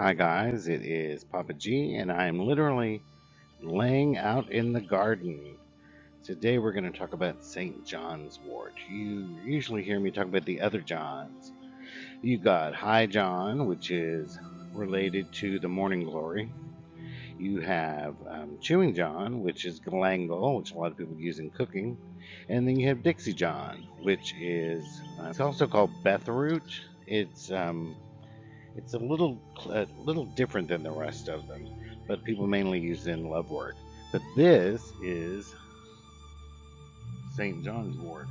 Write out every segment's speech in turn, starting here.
Hi guys, it is Papa G, and I am literally laying out in the garden. Today we're going to talk about St. John's wort. You usually hear me talk about the other Johns. You got High John, which is related to the morning glory. You have Chewing John, which is galangal, which a lot of people use in cooking. And then you have Dixie John, which is it's also called Bethroot. It's a little different than the rest of them, but people mainly use it in love work. But this is St. John's wort.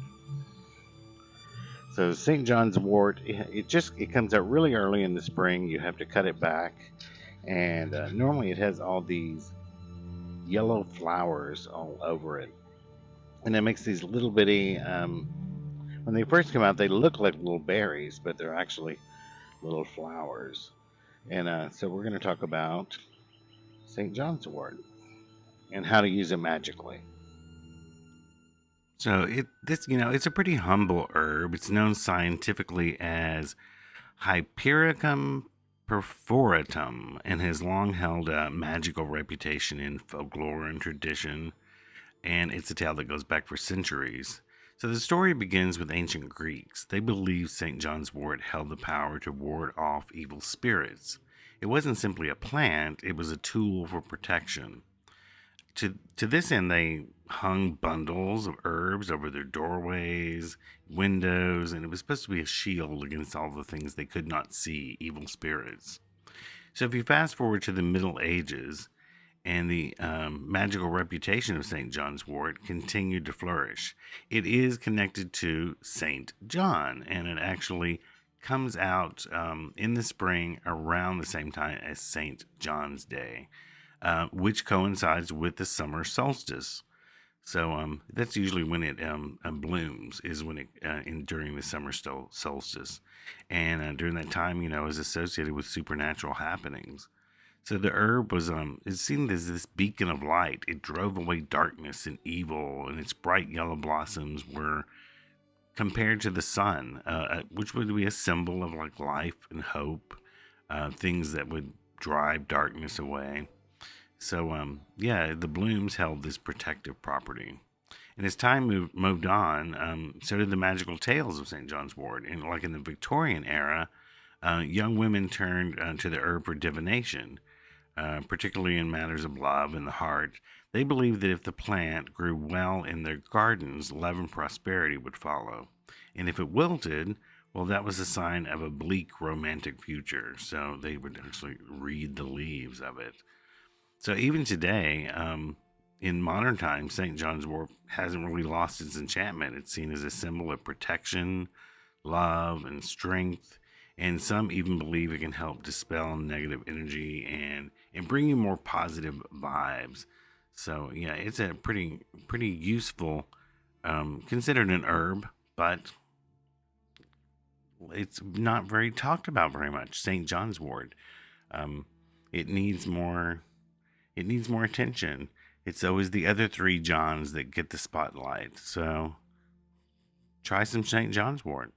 So St. John's wort, it comes out really early in the spring. You have to cut it back, and normally it has all these yellow flowers all over it, and it makes these little bitty. When they first come out, they look like little berries, but they're actually little flowers. And so we're going to talk about St. John's wort and how to use it magically. So it's a pretty humble herb. It's known scientifically as Hypericum perforatum and has long held a magical reputation in folklore and tradition, and it's a tale that goes back for centuries. So the story begins with ancient Greeks. They believed St. John's wort held the power to ward off evil spirits. It wasn't simply a plant, it was a tool for protection. To this end, they hung bundles of herbs over their doorways, windows, and it was supposed to be a shield against all the things they could not see, evil spirits. So if you fast forward to the Middle Ages, and the magical reputation of St. John's wort continued to flourish. It is connected to St. John, and it actually comes out in the spring around the same time as St. John's Day, which coincides with the summer solstice. So that's usually when it blooms, is when it during the summer solstice, and during that time, is associated with supernatural happenings. So the herb was is seen as this beacon of light. It drove away darkness and evil, and its bright yellow blossoms were compared to the sun, which would be a symbol of like life and hope, things that would drive darkness away. So the blooms held this protective property. And as time moved on, so did the magical tales of St. John's wort. And like in the Victorian era, young women turned to the herb for divination, particularly in matters of love and the heart. They believed that if the plant grew well in their gardens, love and prosperity would follow. And if it wilted, well, that was a sign of a bleak romantic future. So they would actually read the leaves of it. So even today, in modern times, St. John's wort hasn't really lost its enchantment. It's seen as a symbol of protection, love, and strength. And some even believe it can help dispel negative energy and bring you more positive vibes. So yeah, it's a pretty useful, considered an herb, but it's not very talked about very much. St. John's wort, it needs more. It needs more attention. It's always the other three Johns that get the spotlight. So try some St. John's wort.